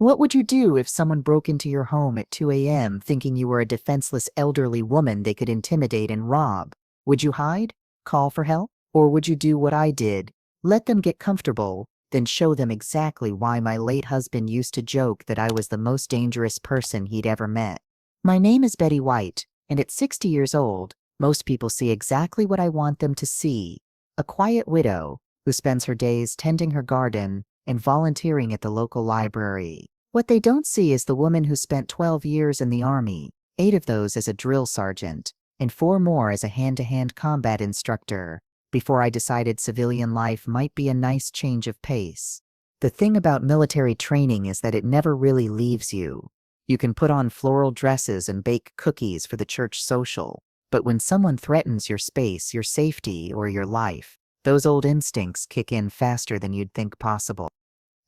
What would you do if someone broke into your home at 2 a.m. thinking you were a defenseless elderly woman they could intimidate and rob? Would you hide? Call for help? Or would you do what I did? Let them get comfortable, then show them exactly why my late husband used to joke that I was the most dangerous person he'd ever met. My name is Betty White, and at 60 years old, most people see exactly what I want them to see. A quiet widow who spends her days tending her garden and volunteering at the local library. What they don't see is the woman who spent 12 years in the Army, 8 of those as a drill sergeant, and 4 more as a hand-to-hand combat instructor, before I decided civilian life might be a nice change of pace. The thing about military training is that it never really leaves you. You can put on floral dresses and bake cookies for the church social, but when someone threatens your space, your safety, or your life, those old instincts kick in faster than you'd think possible.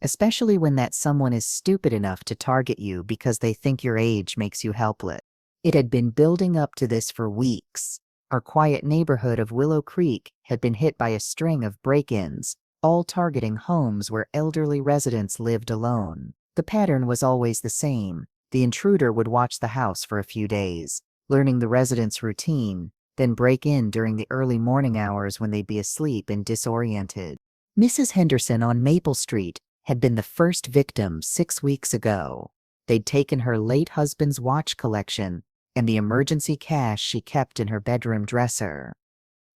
Especially when that someone is stupid enough to target you because they think your age makes you helpless. It had been building up to this for weeks. Our quiet neighborhood of Willow Creek had been hit by a string of break-ins, all targeting homes where elderly residents lived alone. The pattern was always the same. The intruder would watch the house for a few days, learning the residents' routine, then break in during the early morning hours when they'd be asleep and disoriented. Mrs. Henderson on Maple Street had been the first victim 6 weeks ago. They'd taken her late husband's watch collection and the emergency cash she kept in her bedroom dresser.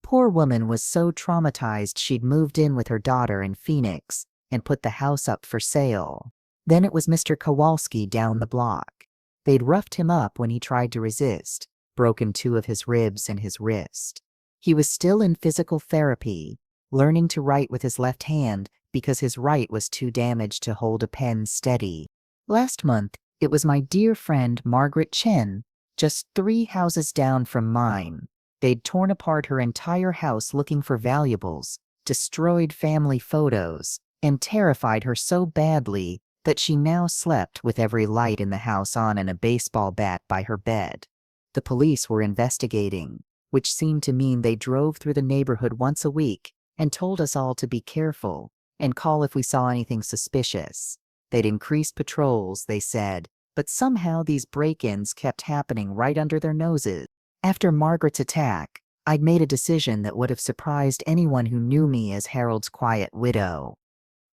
Poor woman was so traumatized she'd moved in with her daughter in Phoenix and put the house up for sale. Then it was Mr. Kowalski down the block. They'd roughed him up when he tried to resist, broken 2 of his ribs and his wrist. He was still in physical therapy, learning to write with his left hand because his right was too damaged to hold a pen steady. Last month, it was my dear friend Margaret Chen, just 3 houses down from mine. They'd torn apart her entire house looking for valuables, destroyed family photos, and terrified her so badly that she now slept with every light in the house on and a baseball bat by her bed. The police were investigating, which seemed to mean they drove through the neighborhood once a week and told us all to be careful and call if we saw anything suspicious. They'd increased patrols, they said, but somehow these break-ins kept happening right under their noses. After Margaret's attack, I'd made a decision that would have surprised anyone who knew me as Harold's quiet widow.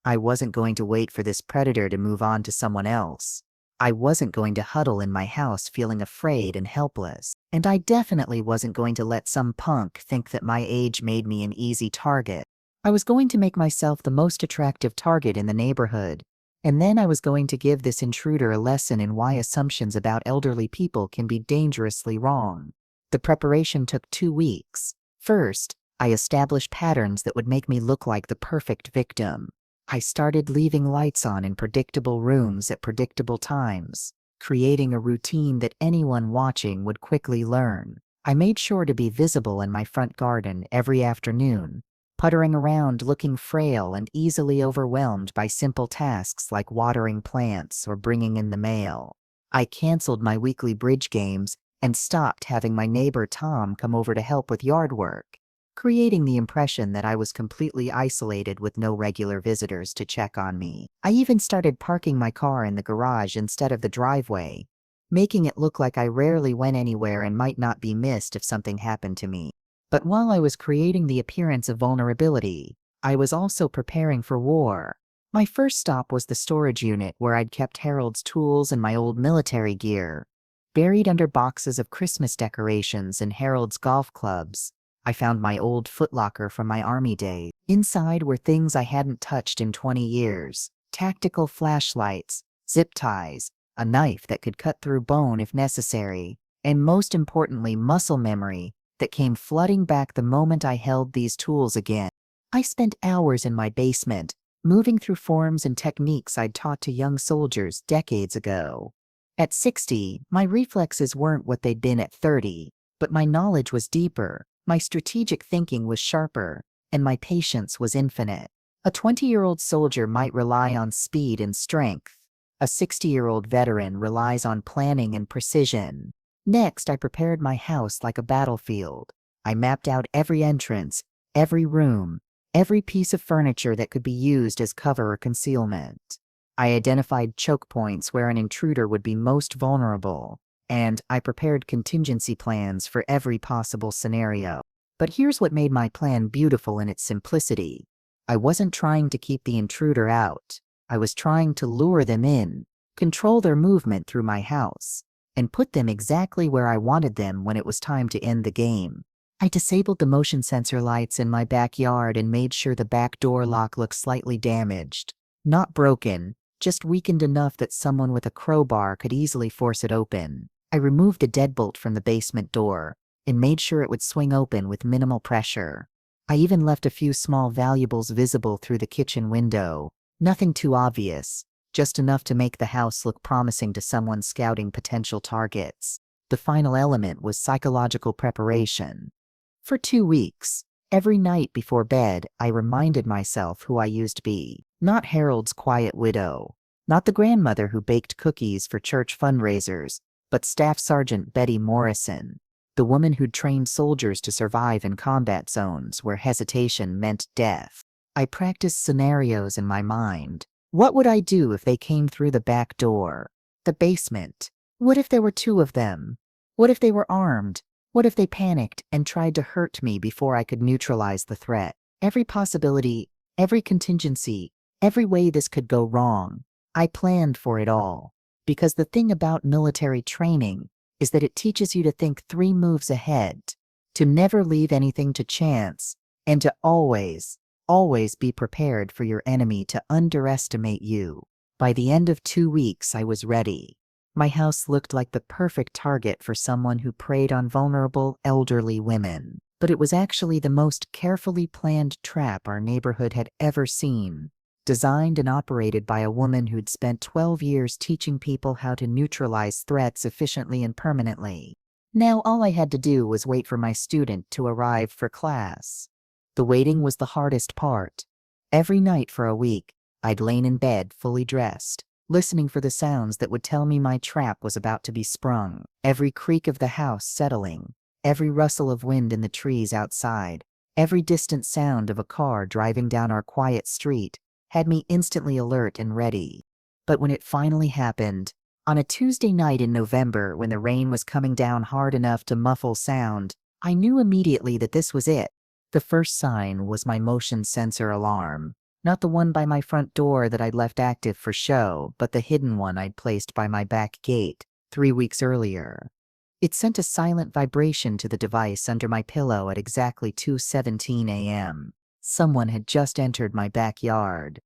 I wasn't going to wait for this predator to move on to someone else. I wasn't going to huddle in my house feeling afraid and helpless, and I definitely wasn't going to let some punk think that my age made me an easy target. I was going to make myself the most attractive target in the neighborhood, and then I was going to give this intruder a lesson in why assumptions about elderly people can be dangerously wrong. The preparation took 2 weeks. First, I established patterns that would make me look like the perfect victim. I started leaving lights on in predictable rooms at predictable times, creating a routine that anyone watching would quickly learn. I made sure to be visible in my front garden every afternoon, puttering around looking frail and easily overwhelmed by simple tasks like watering plants or bringing in the mail. I canceled my weekly bridge games and stopped having my neighbor Tom come over to help with yard work, creating the impression that I was completely isolated with no regular visitors to check on me. I even started parking my car in the garage instead of the driveway, making it look like I rarely went anywhere and might not be missed if something happened to me. But while I was creating the appearance of vulnerability, I was also preparing for war. My first stop was the storage unit where I'd kept Harold's tools and my old military gear. Buried under boxes of Christmas decorations and Harold's golf clubs, I found my old footlocker from my army days. Inside were things I hadn't touched in 20 years. Tactical flashlights, zip ties, a knife that could cut through bone if necessary, and most importantly, muscle memory that came flooding back the moment I held these tools again. I spent hours in my basement, moving through forms and techniques I'd taught to young soldiers decades ago. At 60, my reflexes weren't what they'd been at 30, but my knowledge was deeper, my strategic thinking was sharper, and my patience was infinite. A 20-year-old soldier might rely on speed and strength. A 60-year-old veteran relies on planning and precision. Next, I prepared my house like a battlefield. I mapped out every entrance, every room, every piece of furniture that could be used as cover or concealment. I identified choke points where an intruder would be most vulnerable, and I prepared contingency plans for every possible scenario. But here's what made my plan beautiful in its simplicity. I wasn't trying to keep the intruder out. I was trying to lure them in, control their movement through my house, and put them exactly where I wanted them when it was time to end the game. I disabled the motion sensor lights in my backyard and made sure the back door lock looked slightly damaged. Not broken, just weakened enough that someone with a crowbar could easily force it open. I removed a deadbolt from the basement door and made sure it would swing open with minimal pressure. I even left a few small valuables visible through the kitchen window. Nothing too obvious, just enough to make the house look promising to someone scouting potential targets. The final element was psychological preparation. For 2 weeks, every night before bed, I reminded myself who I used to be. Not Harold's quiet widow, not the grandmother who baked cookies for church fundraisers, but Staff Sergeant Betty Morrison, the woman who'd trained soldiers to survive in combat zones where hesitation meant death. I practiced scenarios in my mind. What would I do if they came through the back door? The basement? What if there were 2 of them? What if they were armed? What if they panicked and tried to hurt me before I could neutralize the threat? Every possibility, every contingency, every way this could go wrong. I planned for it all. Because the thing about military training is that it teaches you to think 3 moves ahead, to never leave anything to chance, and to always be prepared for your enemy to underestimate you. By the end of 2 weeks, I was ready. My house looked like the perfect target for someone who preyed on vulnerable, elderly women. But it was actually the most carefully planned trap our neighborhood had ever seen. Designed and operated by a woman who'd spent 12 years teaching people how to neutralize threats efficiently and permanently. Now all I had to do was wait for my student to arrive for class. The waiting was the hardest part. Every night for a week, I'd lain in bed fully dressed, listening for the sounds that would tell me my trap was about to be sprung. Every creak of the house settling, every rustle of wind in the trees outside, every distant sound of a car driving down our quiet street had me instantly alert and ready. But when it finally happened, on a Tuesday night in November when the rain was coming down hard enough to muffle sound, I knew immediately that this was it. The first sign was my motion sensor alarm. Not the one by my front door that I'd left active for show, but the hidden one I'd placed by my back gate 3 weeks earlier. It sent a silent vibration to the device under my pillow at exactly 2:17 a.m. Someone had just entered my backyard.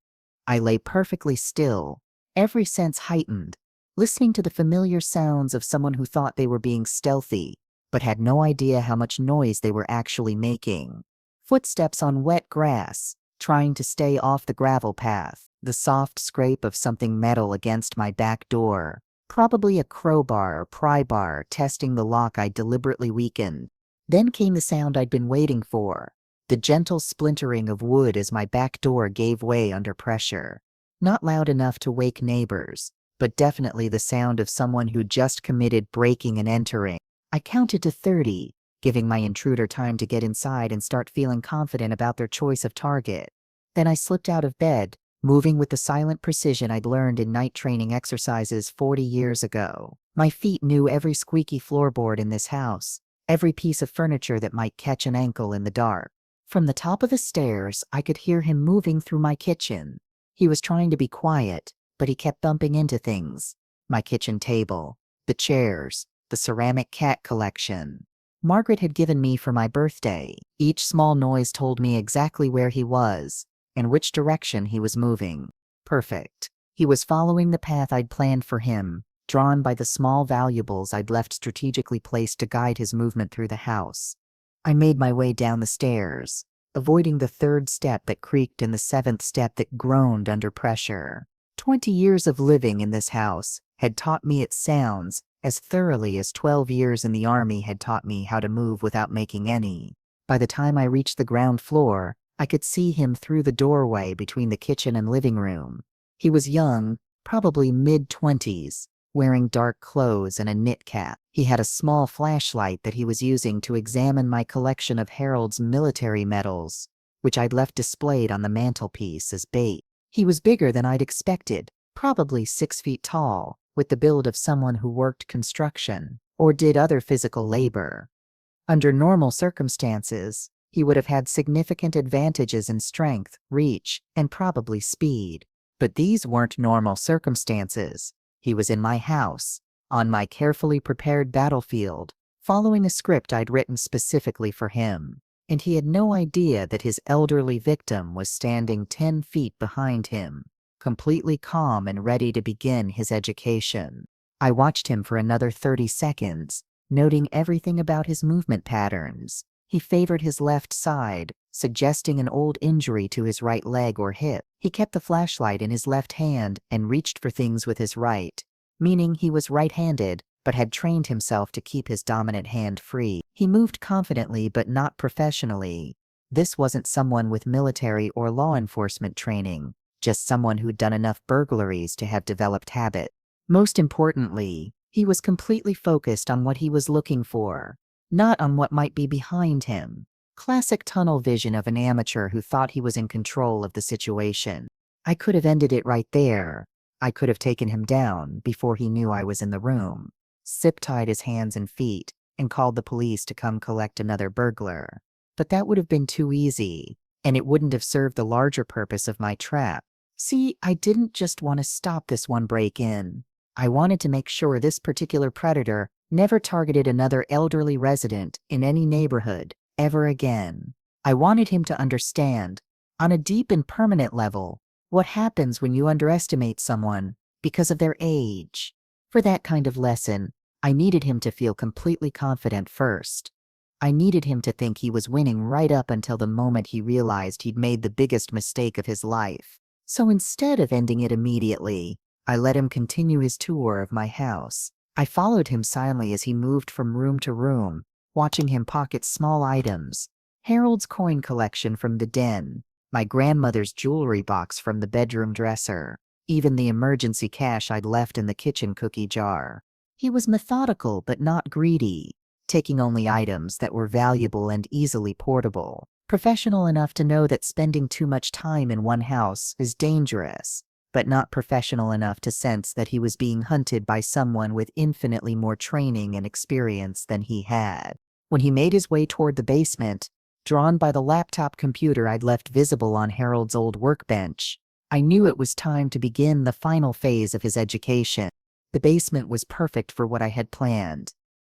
I lay perfectly still, every sense heightened, listening to the familiar sounds of someone who thought they were being stealthy, but had no idea how much noise they were actually making. Footsteps on wet grass, trying to stay off the gravel path, the soft scrape of something metal against my back door, probably a crowbar or pry bar testing the lock I deliberately weakened. Then came the sound I'd been waiting for, the gentle splintering of wood as my back door gave way under pressure. Not loud enough to wake neighbors, but definitely the sound of someone who just committed breaking and entering. I counted to 30, giving my intruder time to get inside and start feeling confident about their choice of target. Then I slipped out of bed, moving with the silent precision I'd learned in night training exercises 40 years ago. My feet knew every squeaky floorboard in this house, every piece of furniture that might catch an ankle in the dark. From the top of the stairs, I could hear him moving through my kitchen. He was trying to be quiet, but he kept bumping into things. My kitchen table, the chairs, the ceramic cat collection Margaret had given me for my birthday. Each small noise told me exactly where he was and which direction he was moving. Perfect. He was following the path I'd planned for him, drawn by the small valuables I'd left strategically placed to guide his movement through the house. I made my way down the stairs, avoiding the 3rd step that creaked and the 7th step that groaned under pressure. 20 years of living in this house had taught me its sounds as thoroughly as 12 years in the Army had taught me how to move without making any. By the time I reached the ground floor, I could see him through the doorway between the kitchen and living room. He was young, probably mid-20s, wearing dark clothes and a knit cap. He had a small flashlight that he was using to examine my collection of Harold's military medals, which I'd left displayed on the mantelpiece as bait. He was bigger than I'd expected, probably 6 feet tall, with the build of someone who worked construction or did other physical labor. Under normal circumstances, he would have had significant advantages in strength, reach, and probably speed. But these weren't normal circumstances. He was in my house, on my carefully prepared battlefield, following a script I'd written specifically for him. And he had no idea that his elderly victim was standing 10 feet behind him, completely calm and ready to begin his education. I watched him for another 30 seconds, noting everything about his movement patterns. He favored his left side, suggesting an old injury to his right leg or hip. He kept the flashlight in his left hand and reached for things with his right, meaning he was right-handed, but had trained himself to keep his dominant hand free. He moved confidently but not professionally. This wasn't someone with military or law enforcement training, just someone who'd done enough burglaries to have developed habit. Most importantly, he was completely focused on what he was looking for, not on what might be behind him. Classic tunnel vision of an amateur who thought he was in control of the situation. I could have ended it right there. I could have taken him down before he knew I was in the room, zip-tied his hands and feet, and called the police to come collect another burglar. But that would have been too easy, and it wouldn't have served the larger purpose of my trap. See, I didn't just want to stop this one break-in. I wanted to make sure this particular predator never targeted another elderly resident in any neighborhood ever again. I wanted him to understand, on a deep and permanent level, what happens when you underestimate someone because of their age. For that kind of lesson, I needed him to feel completely confident first. I needed him to think he was winning right up until the moment he realized he'd made the biggest mistake of his life. So instead of ending it immediately, I let him continue his tour of my house. I followed him silently as he moved from room to room, watching him pocket small items: Harold's coin collection from the den, my grandmother's jewelry box from the bedroom dresser, even the emergency cash I'd left in the kitchen cookie jar. He was methodical but not greedy, taking only items that were valuable and easily portable. Professional enough to know that spending too much time in one house is dangerous, but not professional enough to sense that he was being hunted by someone with infinitely more training and experience than he had. When he made his way toward the basement, drawn by the laptop computer I'd left visible on Harold's old workbench, I knew it was time to begin the final phase of his education. The basement was perfect for what I had planned.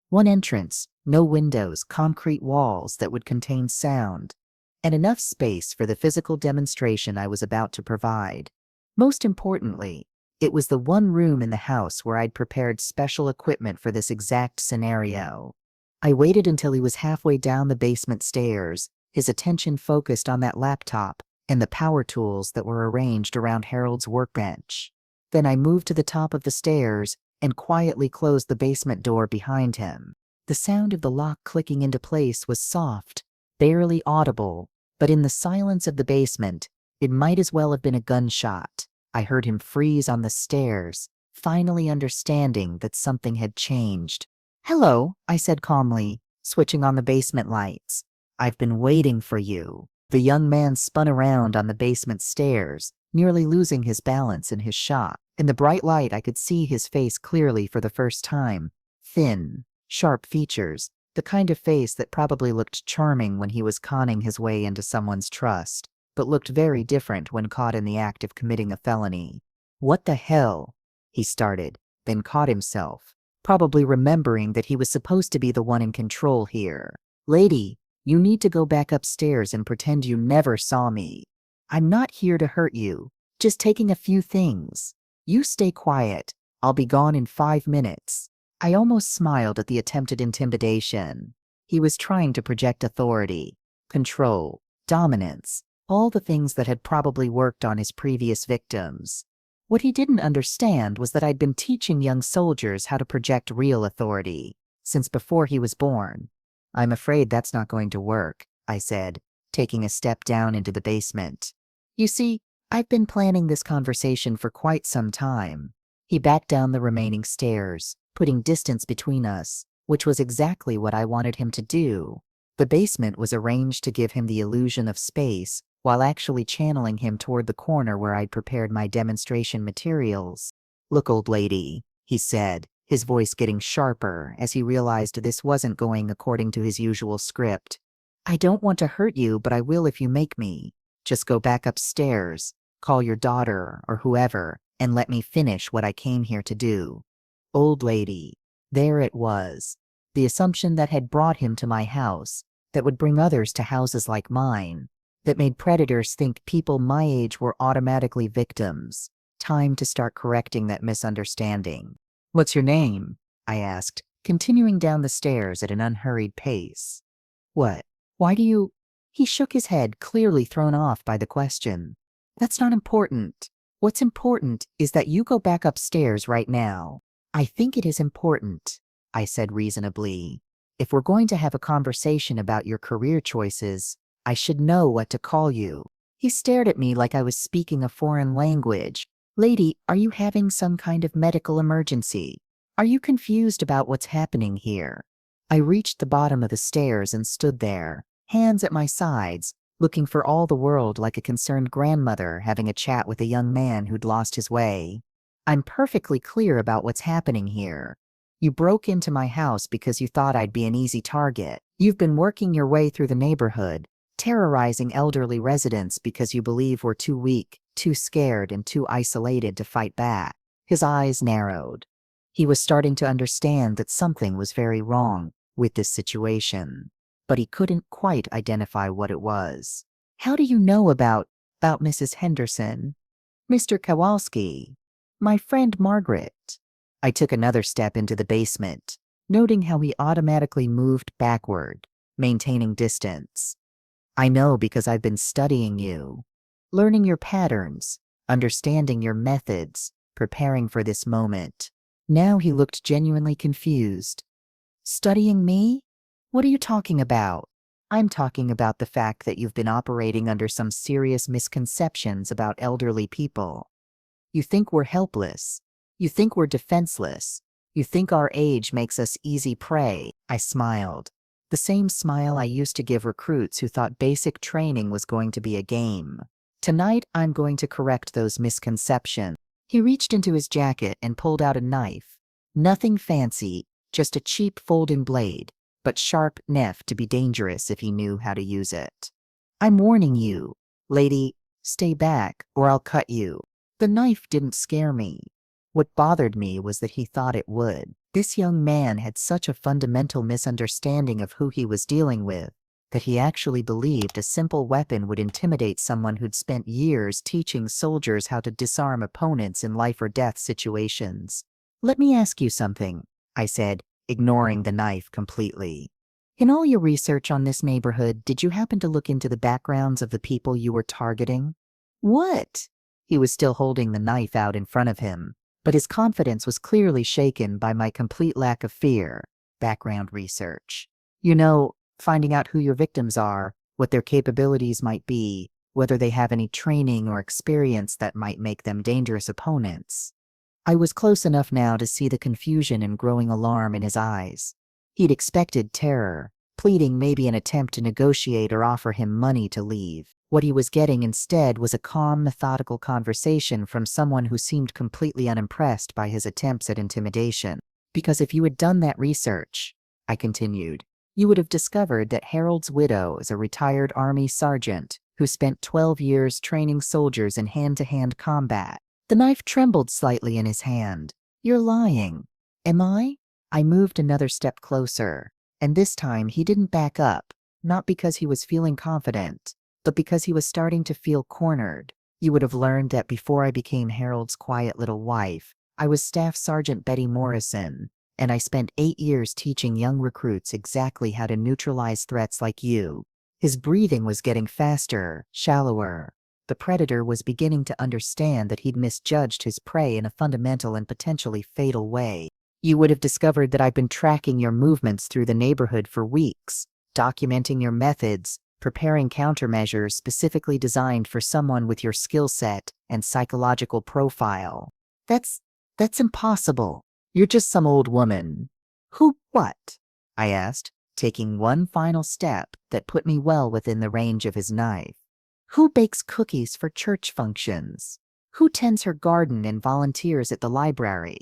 One entrance, no windows, concrete walls that would contain sound, and enough space for the physical demonstration I was about to provide. Most importantly, it was the one room in the house where I'd prepared special equipment for this exact scenario. I waited until he was halfway down the basement stairs, his attention focused on that laptop and the power tools that were arranged around Harold's workbench. Then I moved to the top of the stairs and quietly closed the basement door behind him. The sound of the lock clicking into place was soft, barely audible, but in the silence of the basement, it might as well have been a gunshot. I heard him freeze on the stairs, finally understanding that something had changed. "Hello," I said calmly, switching on the basement lights. "I've been waiting for you." The young man spun around on the basement stairs, nearly losing his balance in his shock. In the bright light, I could see his face clearly for the first time. Thin, sharp features, the kind of face that probably looked charming when he was conning his way into someone's trust, but looked very different when caught in the act of committing a felony. "What the hell?" he started, then caught himself, probably remembering that he was supposed to be the one in control here. "Lady, you need to go back upstairs and pretend you never saw me. I'm not here to hurt you, just taking a few things. You stay quiet. I'll be gone in 5 minutes." I almost smiled at the attempted intimidation. He was trying to project authority, control, dominance, all the things that had probably worked on his previous victims. What he didn't understand was that I'd been teaching young soldiers how to project real authority since before he was born. "I'm afraid that's not going to work," I said, taking a step down into the basement. "You see, I've been planning this conversation for quite some time." He backed down the remaining stairs, putting distance between us, which was exactly what I wanted him to do. The basement was arranged to give him the illusion of space while actually channeling him toward the corner where I'd prepared my demonstration materials. "Look, old lady," he said, his voice getting sharper as he realized this wasn't going according to his usual script. "I don't want to hurt you, but I will if you make me. Just go back upstairs, call your daughter or whoever, and let me finish what I came here to do." Old lady. There it was. The assumption that had brought him to my house, that would bring others to houses like mine, that made predators think people my age were automatically victims. Time to start correcting that misunderstanding. "What's your name?" I asked, continuing down the stairs at an unhurried pace. "What? Why do you—" He shook his head, clearly thrown off by the question. "That's not important. What's important is that you go back upstairs right now." "I think it is important," I said reasonably. "If we're going to have a conversation about your career choices, I should know what to call you." He stared at me like I was speaking a foreign language. "Lady, are you having some kind of medical emergency? Are you confused about what's happening here?" I reached the bottom of the stairs and stood there, hands at my sides, looking for all the world like a concerned grandmother having a chat with a young man who'd lost his way. "I'm perfectly clear about what's happening here. You broke into my house because you thought I'd be an easy target. You've been working your way through the neighborhood, terrorizing elderly residents because you believe we're too weak, too scared, and too isolated to fight back." His eyes narrowed. He was starting to understand that something was very wrong with this situation, but he couldn't quite identify what it was. "How do you know about Mrs. Henderson?" "Mr. Kowalski. My friend Margaret." I took another step into the basement, noting how he automatically moved backward, maintaining distance. "I know because I've been studying you, learning your patterns, understanding your methods, preparing for this moment." Now he looked genuinely confused. "Studying me? What are you talking about?" "I'm talking about the fact that you've been operating under some serious misconceptions about elderly people. You think we're helpless. You think we're defenseless. You think our age makes us easy prey." I smiled. The same smile I used to give recruits who thought basic training was going to be a game. "Tonight, I'm going to correct those misconceptions." He reached into his jacket and pulled out a knife. Nothing fancy, just a cheap folding blade, but sharp enough to be dangerous if he knew how to use it. "I'm warning you, lady, stay back or I'll cut you." The knife didn't scare me. What bothered me was that he thought it would. This young man had such a fundamental misunderstanding of who he was dealing with, that he actually believed a simple weapon would intimidate someone who'd spent years teaching soldiers how to disarm opponents in life or death situations. "Let me ask you something," I said, ignoring the knife completely. "In all your research on this neighborhood, did you happen to look into the backgrounds of the people you were targeting?" "What?" He was still holding the knife out in front of him, but his confidence was clearly shaken by my complete lack of fear. "Background research. You know, finding out who your victims are, what their capabilities might be, whether they have any training or experience that might make them dangerous opponents." I was close enough now to see the confusion and growing alarm in his eyes. He'd expected terror, pleading maybe an attempt to negotiate or offer him money to leave. What he was getting instead was a calm, methodical conversation from someone who seemed completely unimpressed by his attempts at intimidation. "Because if you had done that research," I continued, "you would have discovered that Harold's widow is a retired Army sergeant who spent 12 years training soldiers in hand-to-hand combat." The knife trembled slightly in his hand. "You're lying." "Am I?" I moved another step closer, and this time he didn't back up, not because he was feeling confident, but because he was starting to feel cornered. "You would have learned that before I became Harold's quiet little wife, I was Staff Sergeant Betty Morrison, and I spent 8 years teaching young recruits exactly how to neutralize threats like you." His breathing was getting faster, shallower. The predator was beginning to understand that he'd misjudged his prey in a fundamental and potentially fatal way. "You would have discovered that I've been tracking your movements through the neighborhood for weeks, documenting your methods, preparing countermeasures specifically designed for someone with your skill set and psychological profile." That's impossible. You're just some old woman." "Who what?" I asked, taking one final step that put me well within the range of his knife. Who bakes cookies for church functions? Who tends her garden and volunteers at the library?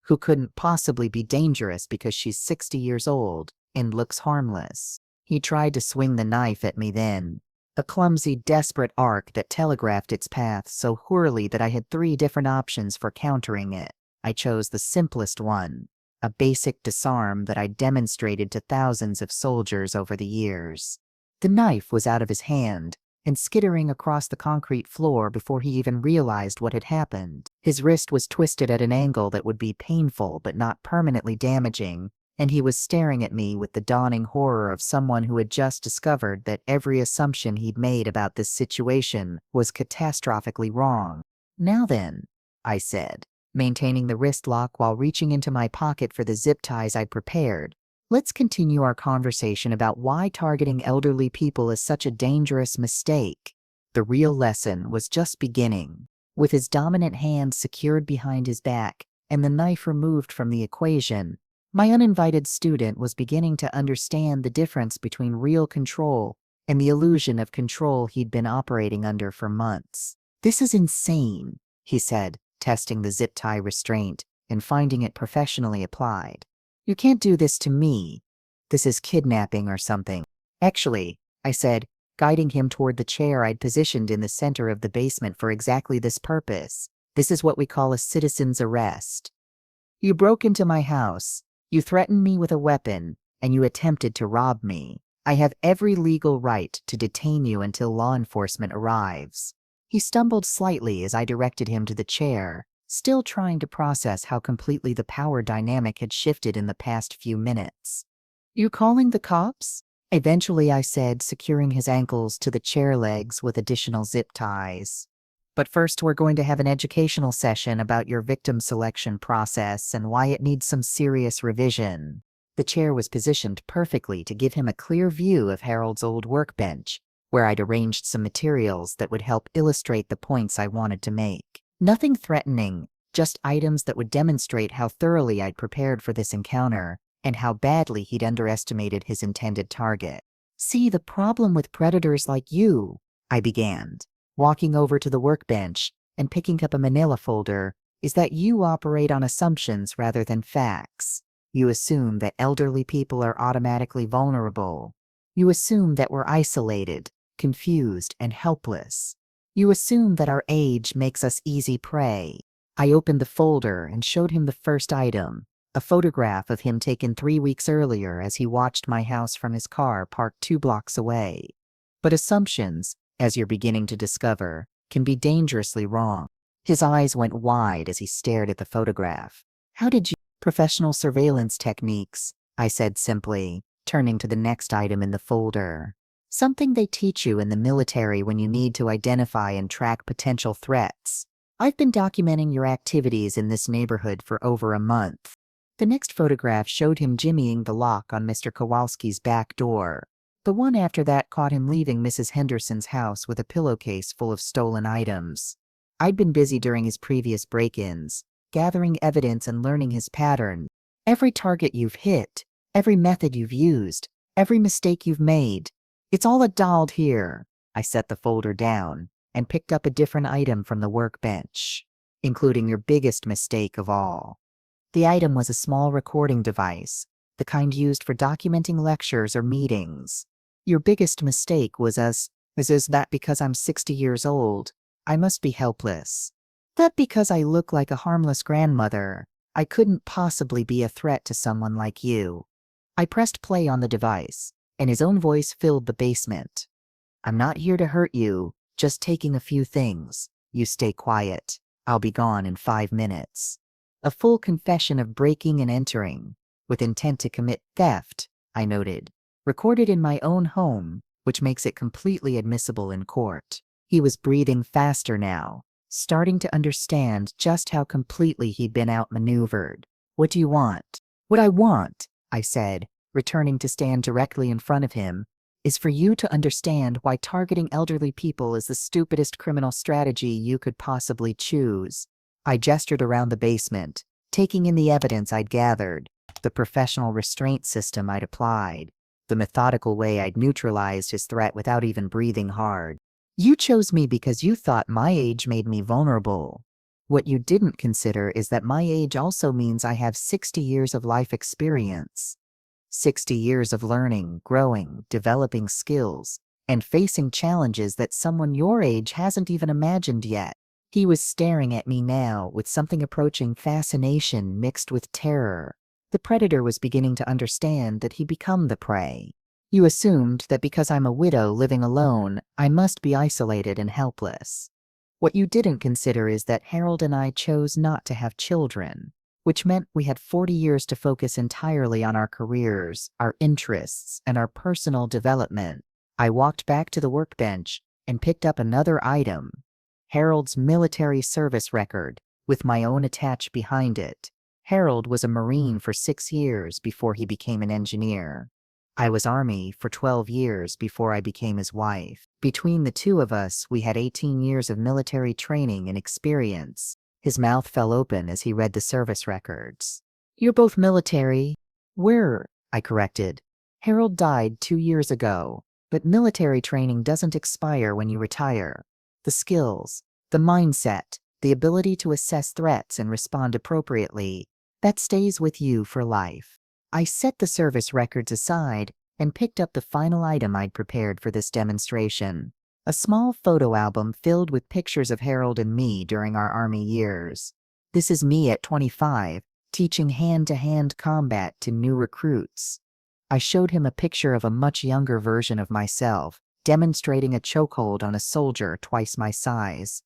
Who couldn't possibly be dangerous because she's 60 years old and looks harmless? He tried to swing the knife at me then, a clumsy, desperate arc that telegraphed its path so hourly that I had 3 different options for countering it. I chose the simplest one, a basic disarm that I demonstrated to thousands of soldiers over the years. The knife was out of his hand and skittering across the concrete floor before he even realized what had happened. His wrist was twisted at an angle that would be painful but not permanently damaging, and he was staring at me with the dawning horror of someone who had just discovered that every assumption he'd made about this situation was catastrophically wrong. "Now then," I said, maintaining the wrist lock while reaching into my pocket for the zip ties I'd prepared. "Let's continue our conversation about why targeting elderly people is such a dangerous mistake." The real lesson was just beginning. With his dominant hand secured behind his back and the knife removed from the equation, my uninvited student was beginning to understand the difference between real control and the illusion of control he'd been operating under for months. "This is insane," he said, testing the zip tie restraint and finding it professionally applied. "You can't do this to me. This is kidnapping or something." "Actually," I said, guiding him toward the chair I'd positioned in the center of the basement for exactly this purpose, "this is what we call a citizen's arrest. You broke into my house, you threatened me with a weapon, and you attempted to rob me. I have every legal right to detain you until law enforcement arrives." He stumbled slightly as I directed him to the chair, still trying to process how completely the power dynamic had shifted in the past few minutes. "You calling the cops?" Eventually I said, securing his ankles to the chair legs with additional zip ties. "But first we're going to have an educational session about your victim selection process and why it needs some serious revision." The chair was positioned perfectly to give him a clear view of Harold's old workbench, where I'd arranged some materials that would help illustrate the points I wanted to make. Nothing threatening, just items that would demonstrate how thoroughly I'd prepared for this encounter and how badly he'd underestimated his intended target. "See, the problem with predators like you," I began, walking over to the workbench and picking up a manila folder, "is that you operate on assumptions rather than facts. You assume that elderly people are automatically vulnerable. You assume that we're isolated, confused, and helpless. You assume that our age makes us easy prey." I opened the folder and showed him the first item, a photograph of him taken 3 weeks earlier as he watched my house from his car parked 2 blocks away. But assumptions, as you're beginning to discover, can be dangerously wrong. His eyes went wide as he stared at the photograph. "How did you—" "Professional surveillance techniques," I said simply, turning to the next item in the folder. "Something they teach you in the military when you need to identify and track potential threats. I've been documenting your activities in this neighborhood for over a month." The next photograph showed him jimmying the lock on Mr. Kowalski's back door. The one after that caught him leaving Mrs. Henderson's house with a pillowcase full of stolen items. I'd been busy during his previous break-ins, gathering evidence and learning his pattern. "Every target you've hit, every method you've used, every mistake you've made, it's all adalled here." I set the folder down and picked up a different item from the workbench, including your biggest mistake of all. The item was a small recording device, the kind used for documenting lectures or meetings. "Your biggest mistake was is that because I'm 60 years old, I must be helpless. That because I look like a harmless grandmother, I couldn't possibly be a threat to someone like you." I pressed play on the device, and his own voice filled the basement. "I'm not here to hurt you, just taking a few things. You stay quiet. I'll be gone in 5 minutes." A full confession of breaking and entering, with intent to commit theft, I noted, recorded in my own home, which makes it completely admissible in court. He was breathing faster now, starting to understand just how completely he'd been outmaneuvered. "What do you want?" "What I want," I said, returning to stand directly in front of him, "is for you to understand why targeting elderly people is the stupidest criminal strategy you could possibly choose." I gestured around the basement, taking in the evidence I'd gathered, the professional restraint system I'd applied, the methodical way I'd neutralized his threat without even breathing hard. You chose me because you thought my age made me vulnerable. What you didn't consider is that my age also means I have 60 years of life experience. 60 years of learning, growing, developing skills, and facing challenges that someone your age hasn't even imagined yet. He was staring at me now with something approaching fascination mixed with terror. The predator was beginning to understand that he'd become the prey. You assumed that because I'm a widow living alone, I must be isolated and helpless. What you didn't consider is that Harold and I chose not to have children, which meant we had 40 years to focus entirely on our careers, our interests, and our personal development. I walked back to the workbench and picked up another item, Harold's military service record, with my own attached behind it. Harold was a Marine for 6 years before he became an engineer. I was Army for 12 years before I became his wife. Between the two of us, we had 18 years of military training and experience. His mouth fell open as he read the service records. You're both military. Were, I corrected. Harold died 2 years ago, but military training doesn't expire when you retire. The skills, the mindset, the ability to assess threats and respond appropriately, that stays with you for life. I set the service records aside and picked up the final item I'd prepared for this demonstration, a small photo album filled with pictures of Harold and me during our Army years. This is me at 25, teaching hand-to-hand combat to new recruits. I showed him a picture of a much younger version of myself, demonstrating a chokehold on a soldier twice my size.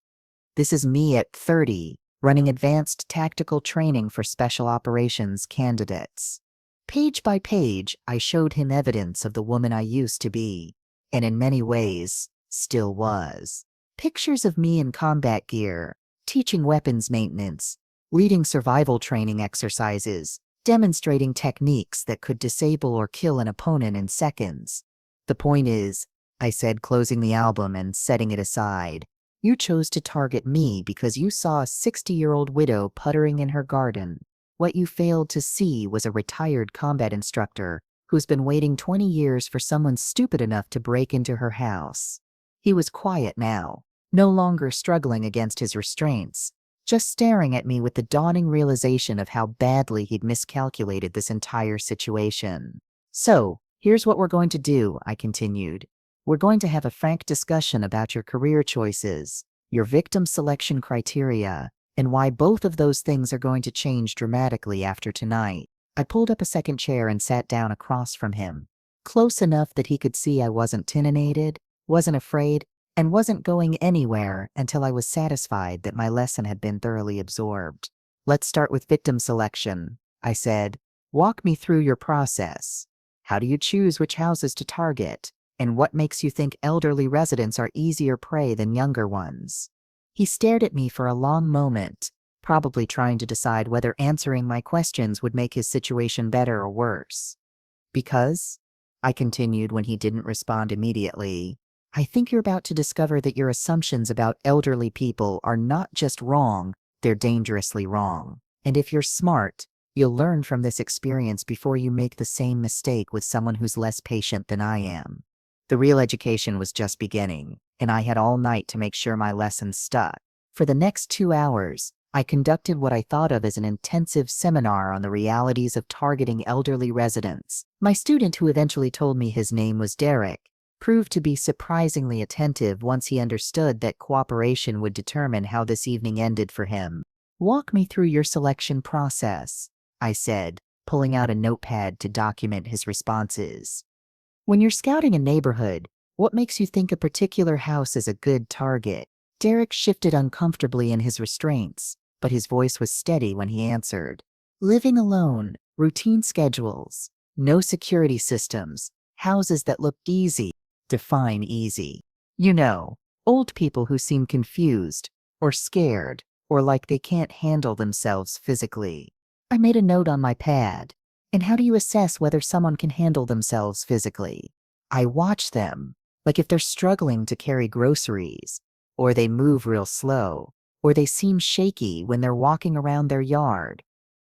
This is me at 30, running advanced tactical training for special operations candidates. Page by page, I showed him evidence of the woman I used to be, and in many ways, still was. Pictures of me in combat gear, teaching weapons maintenance, leading survival training exercises, demonstrating techniques that could disable or kill an opponent in seconds. The point is, I said, closing the album and setting it aside, you chose to target me because you saw a 60-year-old widow puttering in her garden. What you failed to see was a retired combat instructor who's been waiting 20 years for someone stupid enough to break into her house. He was quiet now, no longer struggling against his restraints, just staring at me with the dawning realization of how badly he'd miscalculated this entire situation. So, here's what we're going to do, I continued. We're going to have a frank discussion about your career choices, your victim selection criteria, and why both of those things are going to change dramatically after tonight. I pulled up a second chair and sat down across from him, close enough that he could see I wasn't intimidated, wasn't afraid, and wasn't going anywhere until I was satisfied that my lesson had been thoroughly absorbed. Let's start with victim selection, I said. Walk me through your process. How do you choose which houses to target, and what makes you think elderly residents are easier prey than younger ones? He stared at me for a long moment, probably trying to decide whether answering my questions would make his situation better or worse. Because, I continued when he didn't respond immediately, I think you're about to discover that your assumptions about elderly people are not just wrong, they're dangerously wrong. And if you're smart, you'll learn from this experience before you make the same mistake with someone who's less patient than I am. The real education was just beginning, and I had all night to make sure my lesson stuck. For the next 2 hours, I conducted what I thought of as an intensive seminar on the realities of targeting elderly residents. My student, who eventually told me his name was Derek, proved to be surprisingly attentive once he understood that cooperation would determine how this evening ended for him. Walk me through your selection process, I said, pulling out a notepad to document his responses. When you're scouting a neighborhood, what makes you think a particular house is a good target? Derek shifted uncomfortably in his restraints, but his voice was steady when he answered. Living alone, routine schedules, no security systems, houses that look easy. Define easy. You know, old people who seem confused, or scared, or like they can't handle themselves physically. I made a note on my pad. And how do you assess whether someone can handle themselves physically? I watch them, like if they're struggling to carry groceries, or they move real slow, or they seem shaky when they're walking around their yard.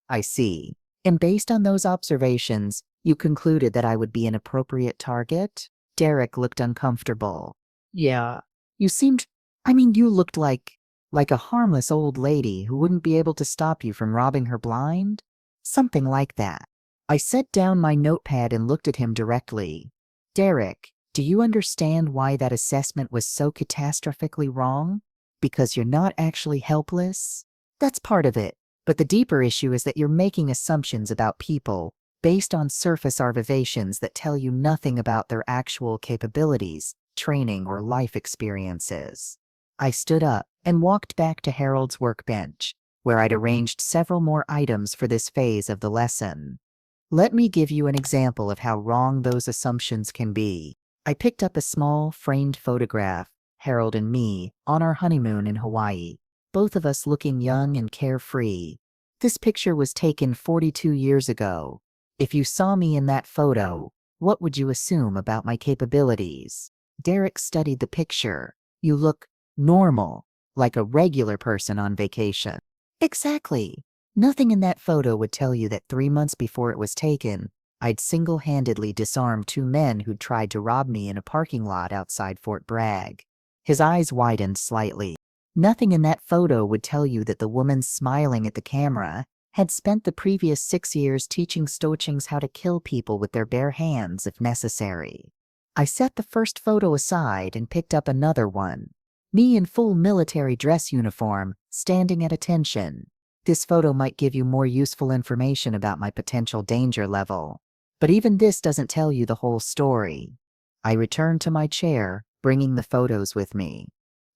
I see. And based on those observations, you concluded that I would be an appropriate target? Derek looked uncomfortable. Yeah. You seemed, you looked like a harmless old lady who wouldn't be able to stop you from robbing her blind? Something like that. I set down my notepad and looked at him directly. Derek, do you understand why that assessment was so catastrophically wrong? Because you're not actually helpless? That's part of it. But the deeper issue is that you're making assumptions about people based on surface observations that tell you nothing about their actual capabilities, training, or life experiences. I stood up and walked back to Harold's workbench, where I'd arranged several more items for this phase of the lesson. Let me give you an example of how wrong those assumptions can be. I picked up a small, framed photograph, Harold and me, on our honeymoon in Hawaii, both of us looking young and carefree. This picture was taken 42 years ago. If you saw me in that photo, what would you assume about my capabilities? Derek studied the picture. You look normal, like a regular person on vacation. Exactly. Nothing in that photo would tell you that 3 months before it was taken, I'd single-handedly disarmed 2 men who'd tried to rob me in a parking lot outside Fort Bragg. His eyes widened slightly. Nothing in that photo would tell you that the woman smiling at the camera had spent the previous 6 years teaching Stochings how to kill people with their bare hands if necessary. I set the first photo aside and picked up another one. Me in full military dress uniform, standing at attention. This photo might give you more useful information about my potential danger level. But even this doesn't tell you the whole story. I returned to my chair, bringing the photos with me.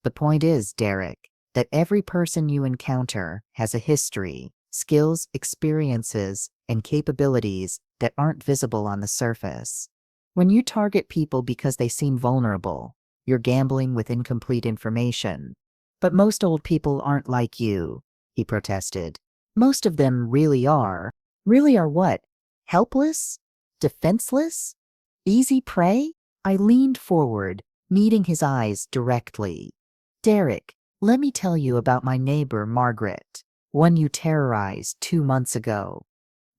The point is, Derek, that every person you encounter has a history, skills, experiences, and capabilities that aren't visible on the surface. When you target people because they seem vulnerable, you're gambling with incomplete information. But most old people aren't like you, he protested. Most of them really are. Really are what? Helpless? Defenseless? Easy prey? I leaned forward, meeting his eyes directly. Derek, let me tell you about my neighbor, Margaret, one you terrorized 2 months ago.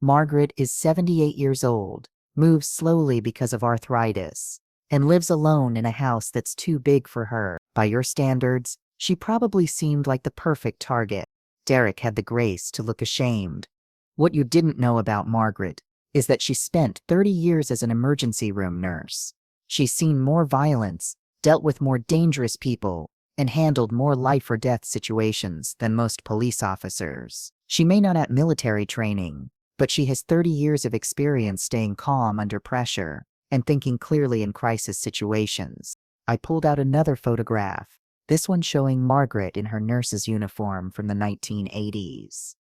Margaret is 78 years old, moves slowly because of arthritis, and lives alone in a house that's too big for her. By your standards, she probably seemed like the perfect target. Derek had the grace to look ashamed. What you didn't know about Margaret is that she spent 30 years as an emergency room nurse. She's seen more violence, dealt with more dangerous people, and handled more life or death situations than most police officers. She may not have military training, but she has 30 years of experience staying calm under pressure and thinking clearly in crisis situations. I pulled out another photograph, this one showing Margaret in her nurse's uniform from the 1980s.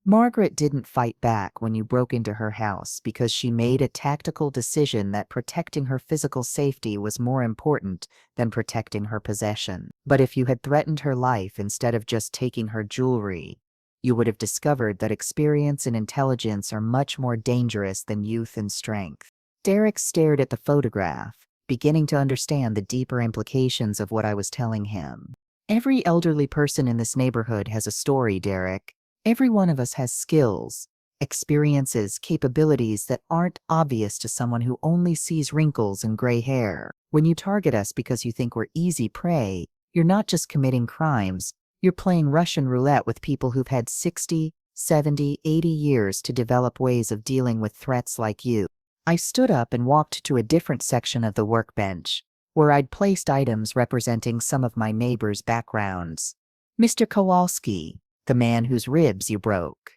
Margaret didn't fight back when you broke into her house because she made a tactical decision that protecting her physical safety was more important than protecting her possession. But if you had threatened her life instead of just taking her jewelry, you would have discovered that experience and intelligence are much more dangerous than youth and strength. Derek stared at the photograph, beginning to understand the deeper implications of what I was telling him. Every elderly person in this neighborhood has a story, Derek. Every one of us has skills, experiences, capabilities that aren't obvious to someone who only sees wrinkles and gray hair. When you target us because you think we're easy prey, you're not just committing crimes, you're playing Russian roulette with people who've had 60, 70, 80 years to develop ways of dealing with threats like you. I stood up and walked to a different section of the workbench, where I'd placed items representing some of my neighbors' backgrounds. Mr. Kowalski, the man whose ribs you broke.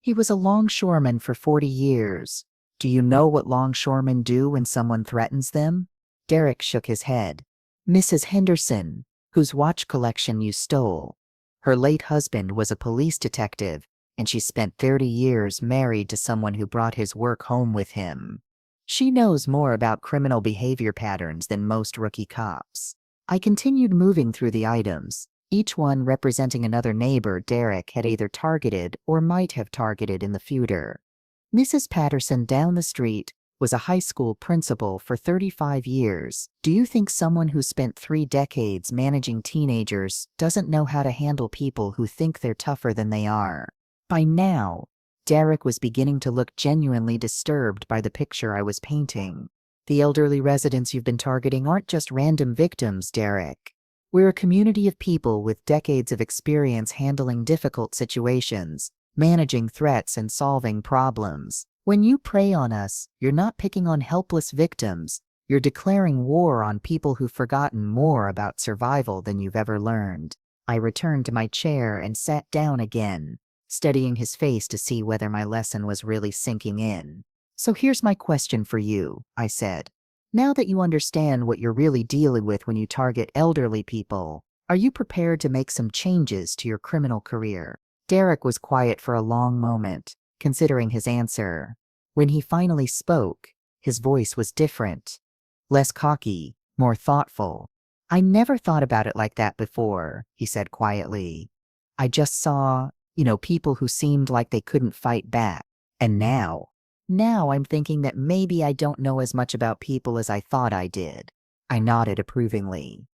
He was a longshoreman for 40 years. Do you know what longshoremen do when someone threatens them? Derek shook his head. Mrs. Henderson, whose watch collection you stole. Her late husband was a police detective, and she spent 30 years married to someone who brought his work home with him. She knows more about criminal behavior patterns than most rookie cops. I continued moving through the items, each one representing another neighbor Derek had either targeted or might have targeted in the future. Mrs. Patterson down the street was a high school principal for 35 years. Do you think someone who spent 3 decades managing teenagers doesn't know how to handle people who think they're tougher than they are? By now, Derek was beginning to look genuinely disturbed by the picture I was painting. The elderly residents you've been targeting aren't just random victims, Derek. We're a community of people with decades of experience handling difficult situations, managing threats, and solving problems. When you prey on us, you're not picking on helpless victims. You're declaring war on people who've forgotten more about survival than you've ever learned. I returned to my chair and sat down again, studying his face to see whether my lesson was really sinking in. So here's my question for you, I said. Now that you understand what you're really dealing with when you target elderly people, are you prepared to make some changes to your criminal career? Derek was quiet for a long moment, considering his answer. When he finally spoke, his voice was different. Less cocky, more thoughtful. I never thought about it like that before, he said quietly. I just saw, people who seemed like they couldn't fight back. And now I'm thinking that maybe I don't know as much about people as I thought I did. I nodded approvingly.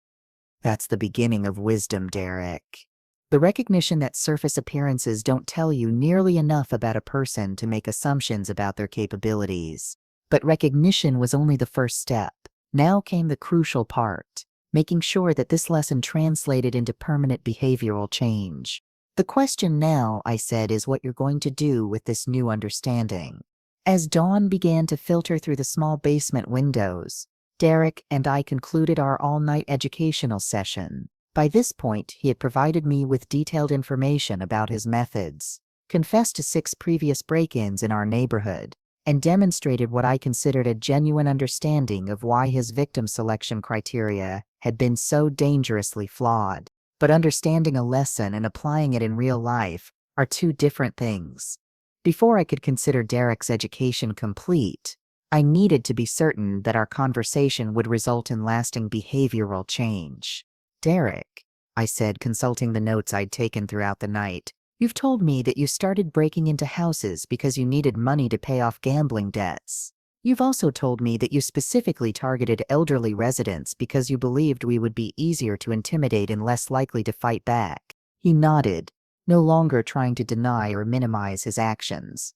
That's the beginning of wisdom, Derek. The recognition that surface appearances don't tell you nearly enough about a person to make assumptions about their capabilities. But recognition was only the first step. Now came the crucial part, making sure that this lesson translated into permanent behavioral change. The question now, I said, is what you're going to do with this new understanding. As dawn began to filter through the small basement windows, Derek and I concluded our all-night educational session. By this point, he had provided me with detailed information about his methods, confessed to 6 previous break-ins in our neighborhood, and demonstrated what I considered a genuine understanding of why his victim selection criteria had been so dangerously flawed. But understanding a lesson and applying it in real life are two different things. Before I could consider Derek's education complete, I needed to be certain that our conversation would result in lasting behavioral change. Derek, I said, consulting the notes I'd taken throughout the night, you've told me that you started breaking into houses because you needed money to pay off gambling debts. You've also told me that you specifically targeted elderly residents because you believed we would be easier to intimidate and less likely to fight back. He nodded, no longer trying to deny or minimize his actions.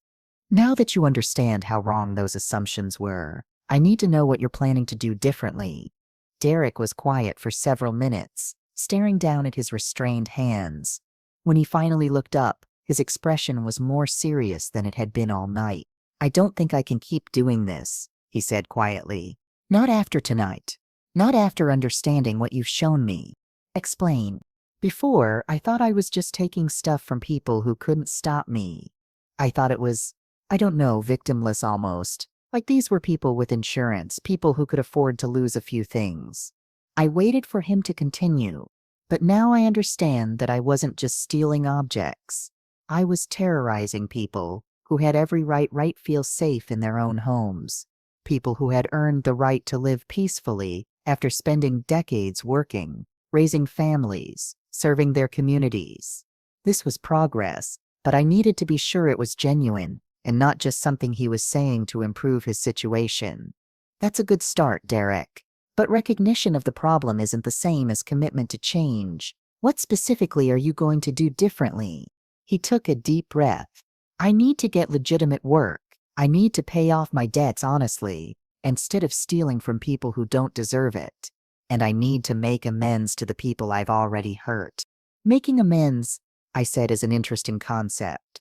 Now that you understand how wrong those assumptions were, I need to know what you're planning to do differently. Derek was quiet for several minutes, staring down at his restrained hands. When he finally looked up, his expression was more serious than it had been all night. I don't think I can keep doing this, he said quietly. Not after tonight. Not after understanding what you've shown me. Explain. Before, I thought I was just taking stuff from people who couldn't stop me. I thought it was, victimless almost. Like these were people with insurance, people who could afford to lose a few things. I waited for him to continue, but now I understand that I wasn't just stealing objects. I was terrorizing people who had every right feel safe in their own homes. People who had earned the right to live peacefully after spending decades working, raising families, serving their communities. This was progress, but I needed to be sure it was genuine and not just something he was saying to improve his situation. That's a good start, Derek. But recognition of the problem isn't the same as commitment to change. What specifically are you going to do differently? He took a deep breath. I need to get legitimate work. I need to pay off my debts honestly, instead of stealing from people who don't deserve it. And I need to make amends to the people I've already hurt. Making amends, I said, is an interesting concept.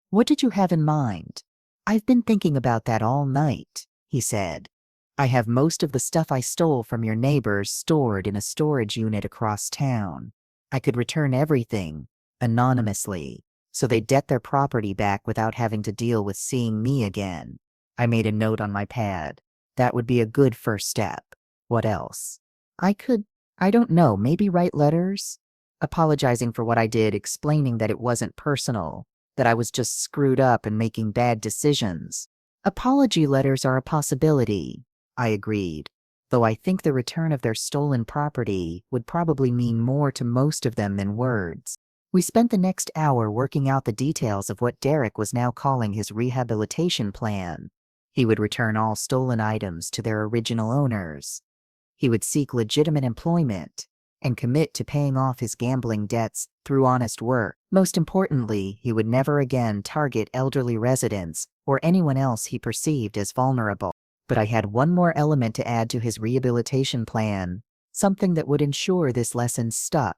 What did you have in mind? I've been thinking about that all night, he said. I have most of the stuff I stole from your neighbors stored in a storage unit across town. I could return everything, anonymously, so they'd get their property back without having to deal with seeing me again. I made a note on my pad. That would be a good first step. What else? Maybe write letters? Apologizing for what I did, explaining that it wasn't personal, that I was just screwed up and making bad decisions. Apology letters are a possibility, I agreed, though I think the return of their stolen property would probably mean more to most of them than words. We spent the next hour working out the details of what Derek was now calling his rehabilitation plan. He would return all stolen items to their original owners. He would seek legitimate employment and commit to paying off his gambling debts through honest work. Most importantly, he would never again target elderly residents or anyone else he perceived as vulnerable. But I had one more element to add to his rehabilitation plan, Something that would ensure this lesson stuck,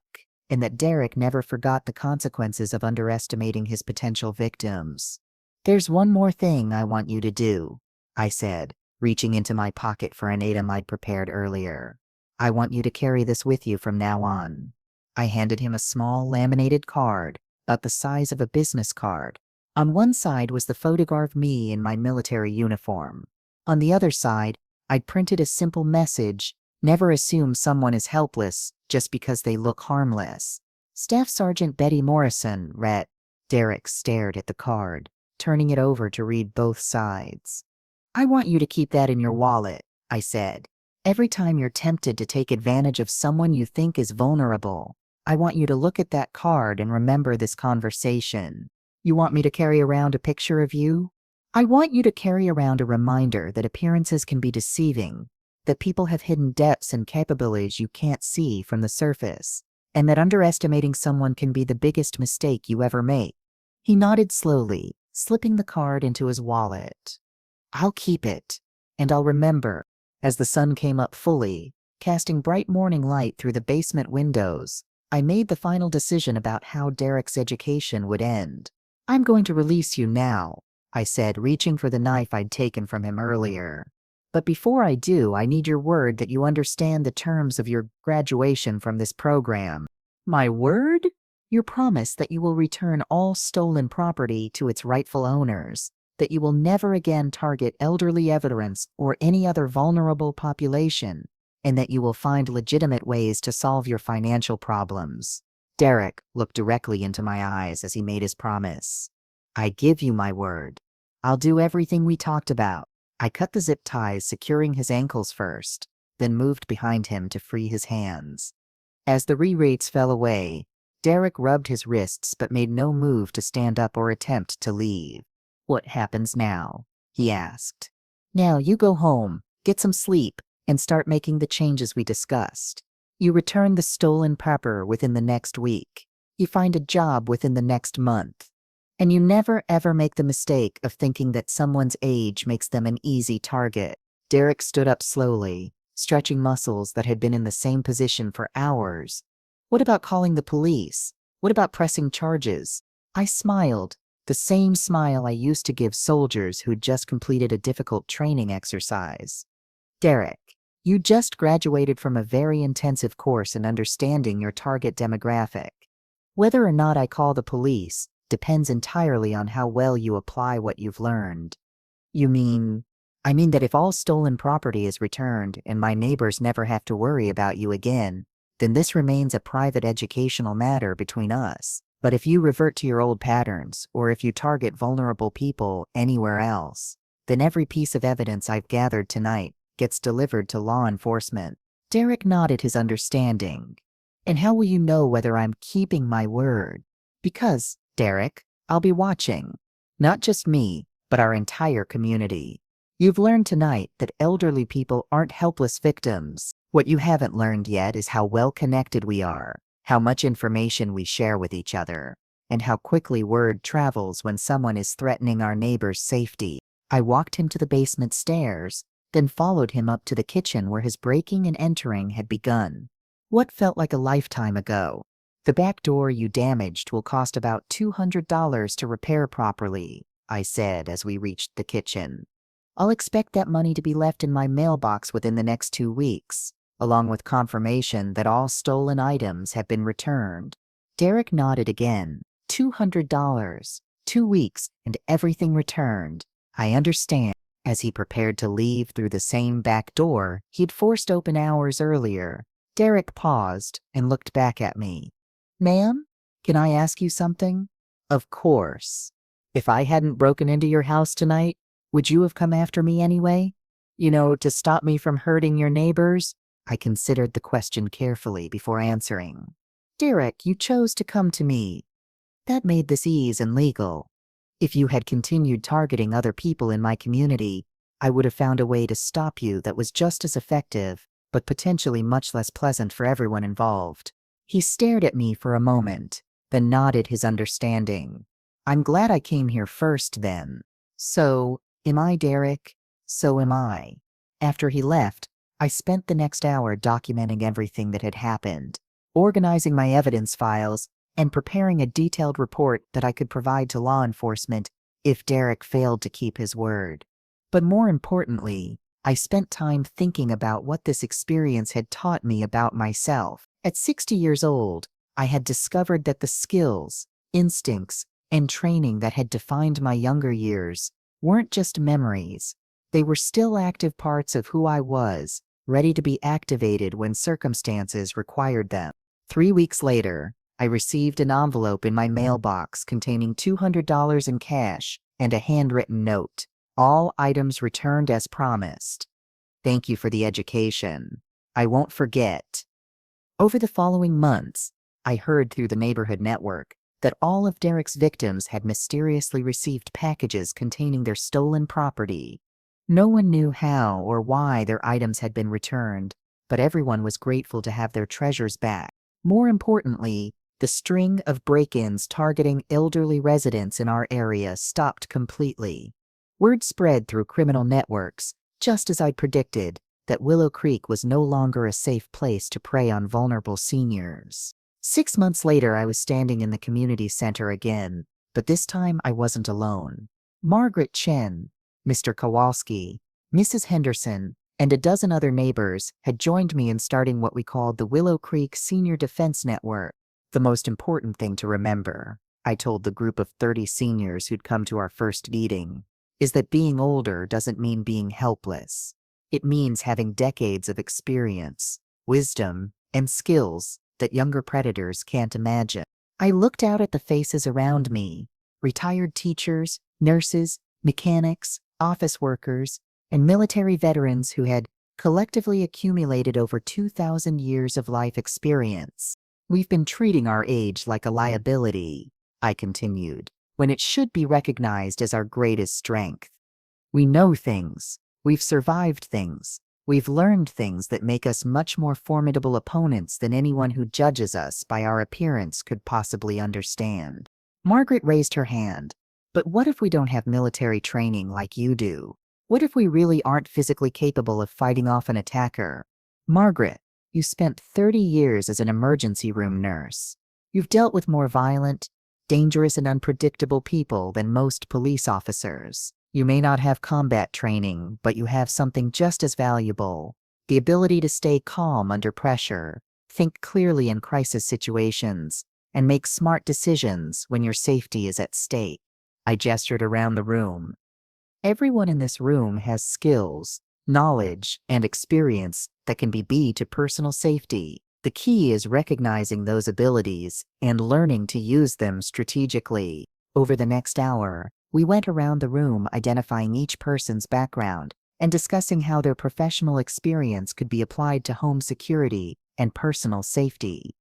and that Derek never forgot the consequences of underestimating his potential victims. "There's one more thing I want you to do," I said, reaching into my pocket for an item I'd prepared earlier. "I want you to carry this with you from now on." I handed him a small laminated card, about the size of a business card. On one side was the photograph of me in my military uniform. On the other side, I'd printed a simple message: "Never assume someone is helpless just because they look harmless." "Staff Sergeant Betty Morrison," read. Derek stared at the card, turning it over to read both sides. "I want you to keep that in your wallet," I said. "Every time you're tempted to take advantage of someone you think is vulnerable, I want you to look at that card and remember this conversation." "You want me to carry around a picture of you?" "I want you to carry around a reminder that appearances can be deceiving, that people have hidden depths and capabilities you can't see from the surface, and that underestimating someone can be the biggest mistake you ever make." He nodded slowly, slipping the card into his wallet. "I'll keep it, and I'll remember." As the sun came up fully, casting bright morning light through the basement windows, I made the final decision about how Derek's education would end. "I'm going to release you now," I said, reaching for the knife I'd taken from him earlier. "But before I do, I need your word that you understand the terms of your graduation from this program." "My word?" "Your promise that you will return all stolen property to its rightful owners, that you will never again target elderly veterans or any other vulnerable population, and that you will find legitimate ways to solve your financial problems." Derek looked directly into my eyes as he made his promise. "I give you my word. I'll do everything we talked about." I cut the zip ties securing his ankles first, then moved behind him to free his hands. As the re-rates fell away, Derek rubbed his wrists but made no move to stand up or attempt to leave. "What happens now?" he asked. "Now you go home, get some sleep, and start making the changes we discussed. You return the stolen pepper within the next week. You find a job within the next month. And you never ever make the mistake of thinking that someone's age makes them an easy target." Derek stood up slowly, stretching muscles that had been in the same position for hours. "What about calling the police? What about pressing charges?" I smiled, the same smile I used to give soldiers who'd just completed a difficult training exercise. "Derek, you just graduated from a very intensive course in understanding your target demographic. Whether or not I call the police depends entirely on how well you apply what you've learned." "You mean?" "I mean that if all stolen property is returned and my neighbors never have to worry about you again, then this remains a private educational matter between us. But if you revert to your old patterns, or if you target vulnerable people anywhere else, then every piece of evidence I've gathered tonight gets delivered to law enforcement." Derek nodded his understanding. "And how will you know whether I'm keeping my word?" "Because, Derek, I'll be watching. Not just me, but our entire community. You've learned tonight that elderly people aren't helpless victims. What you haven't learned yet is how well connected we are, how much information we share with each other, and how quickly word travels when someone is threatening our neighbor's safety." I walked him to the basement stairs, then followed him up to the kitchen where his breaking and entering had begun. What felt like a lifetime ago. "The back door you damaged will cost about $200 to repair properly," I said as we reached the kitchen. "I'll expect that money to be left in my mailbox within the next 2 weeks, along with confirmation that all stolen items have been returned." Derek nodded again. $200, 2 weeks, and everything returned. "I understand." As he prepared to leave through the same back door he'd forced open hours earlier, Derek paused and looked back at me. "Ma'am, can I ask you something?" "Of course. If I hadn't broken into your house tonight, would you have come after me anyway? To stop me from hurting your neighbors?" I considered the question carefully before answering. "Derek, you chose to come to me. That made this easy and legal. If you had continued targeting other people in my community, I would have found a way to stop you that was just as effective, but potentially much less pleasant for everyone involved." He stared at me for a moment, then nodded his understanding. "I'm glad I came here first then." "So, am I, Derek? So am I." After he left, I spent the next hour documenting everything that had happened, organizing my evidence files, and preparing a detailed report that I could provide to law enforcement if Derek failed to keep his word. But more importantly, I spent time thinking about what this experience had taught me about myself. At 60 years old, I had discovered that the skills, instincts, and training that had defined my younger years weren't just memories. They were still active parts of who I was, ready to be activated when circumstances required them. 3 weeks later, I received an envelope in my mailbox containing $200 in cash and a handwritten note. All items returned as promised. Thank you for the education. I won't forget. Over the following months, I heard through the neighborhood network that all of Derek's victims had mysteriously received packages containing their stolen property. No one knew how or why their items had been returned, but everyone was grateful to have their treasures back. More importantly, the string of break-ins targeting elderly residents in our area stopped completely. Word spread through criminal networks, just as I'd predicted, that Willow Creek was no longer a safe place to prey on vulnerable seniors. 6 months later, I was standing in the community center again, but this time I wasn't alone. Margaret Chen, Mr. Kowalski, Mrs. Henderson, and a dozen other neighbors had joined me in starting what we called the Willow Creek Senior Defense Network. The most important thing to remember, I told the group of 30 seniors who'd come to our first meeting, is that being older doesn't mean being helpless. It means having decades of experience, wisdom, and skills that younger predators can't imagine. I looked out at the faces around me, retired teachers, nurses, mechanics, office workers, and military veterans who had collectively accumulated over 2,000 years of life experience. We've been treating our age like a liability, I continued, when it should be recognized as our greatest strength. We know things, we've survived things, we've learned things that make us much more formidable opponents than anyone who judges us by our appearance could possibly understand. Margaret raised her hand. But what if we don't have military training like you do? What if we really aren't physically capable of fighting off an attacker? Margaret, you spent 30 years as an emergency room nurse. You've dealt with more violent, dangerous, and unpredictable people than most police officers. You may not have combat training, but you have something just as valuable: the ability to stay calm under pressure, think clearly in crisis situations, and make smart decisions when your safety is at stake. I gestured around the room. Everyone in this room has skills, knowledge, and experience that can be key to personal safety. The key is recognizing those abilities and learning to use them strategically. Over the next hour, we went around the room identifying each person's background and discussing how their professional experience could be applied to home security and personal safety.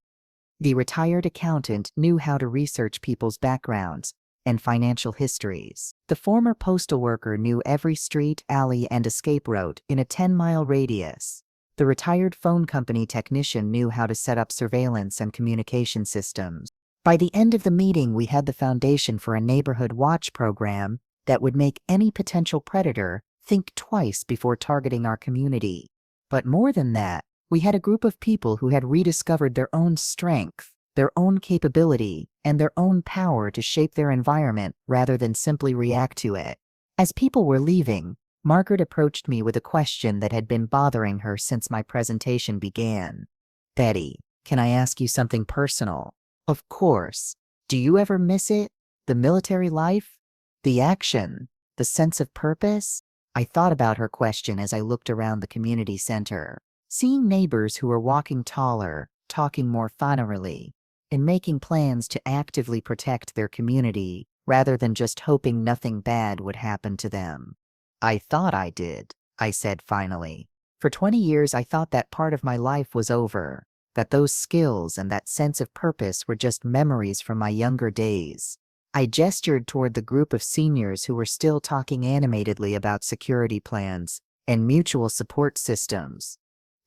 The retired accountant knew how to research people's backgrounds and financial histories. The former postal worker knew every street, alley, and escape route in a 10-mile radius. The retired phone company technician knew how to set up surveillance and communication systems. By the end of the meeting, we had the foundation for a neighborhood watch program that would make any potential predator think twice before targeting our community. But more than that, we had a group of people who had rediscovered their own strength, their own capability, and their own power to shape their environment rather than simply react to it. As people were leaving, Margaret approached me with a question that had been bothering her since my presentation began. "Betty, can I ask you something personal?" "Of course. Do you ever miss it? The military life? The action? The sense of purpose?" I thought about her question as I looked around the community center, seeing neighbors who were walking taller, talking more familiarly, and making plans to actively protect their community rather than just hoping nothing bad would happen to them. "I thought I did," I said finally. "For 20 years I thought that part of my life was over, that those skills and that sense of purpose were just memories from my younger days." I gestured toward the group of seniors who were still talking animatedly about security plans and mutual support systems.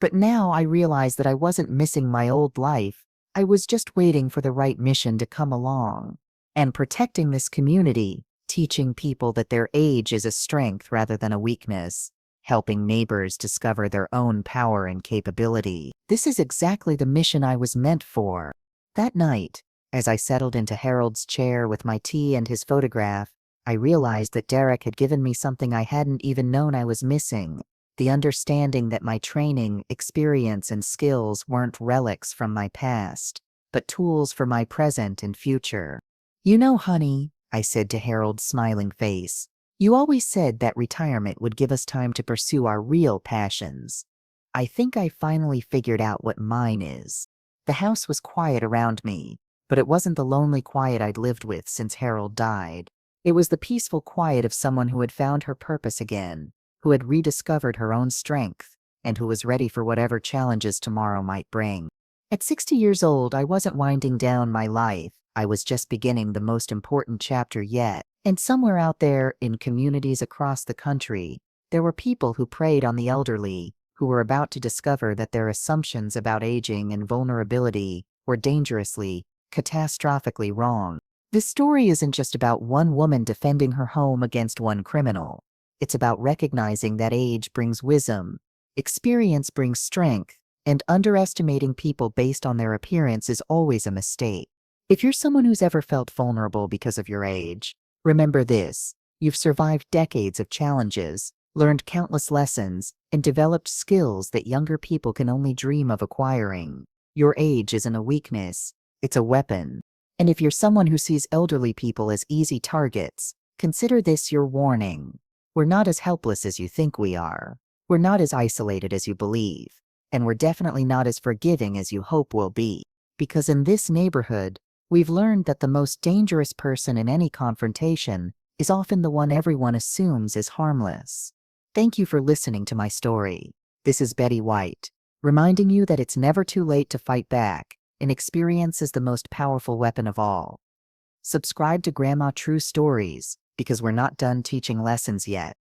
But now I realized that I wasn't missing my old life. I was just waiting for the right mission to come along. And protecting this community, teaching people that their age is a strength rather than a weakness, helping neighbors discover their own power and capability. This is exactly the mission I was meant for. That night, as I settled into Harold's chair with my tea and his photograph, I realized that Derek had given me something I hadn't even known I was missing. The understanding that my training, experience, and skills weren't relics from my past, but tools for my present and future. "You know, honey," I said to Harold's smiling face, "you always said that retirement would give us time to pursue our real passions. I think I finally figured out what mine is." The house was quiet around me, but it wasn't the lonely quiet I'd lived with since Harold died. It was the peaceful quiet of someone who had found her purpose again, who had rediscovered her own strength, and who was ready for whatever challenges tomorrow might bring. At 60 years old, I wasn't winding down my life. I was just beginning the most important chapter yet. And somewhere out there, in communities across the country, there were people who preyed on the elderly, who were about to discover that their assumptions about aging and vulnerability were dangerously, catastrophically wrong. This story isn't just about one woman defending her home against one criminal. It's about recognizing that age brings wisdom, experience brings strength, and underestimating people based on their appearance is always a mistake. If you're someone who's ever felt vulnerable because of your age, remember this: you've survived decades of challenges, learned countless lessons, and developed skills that younger people can only dream of acquiring. Your age isn't a weakness, it's a weapon. And if you're someone who sees elderly people as easy targets, consider this your warning. We're not as helpless as you think we are. We're not as isolated as you believe. And we're definitely not as forgiving as you hope we'll be. Because in this neighborhood, we've learned that the most dangerous person in any confrontation is often the one everyone assumes is harmless. Thank you for listening to my story. This is Betty White, reminding you that it's never too late to fight back, and experience is the most powerful weapon of all. Subscribe to Grandma True Stories, because we're not done teaching lessons yet.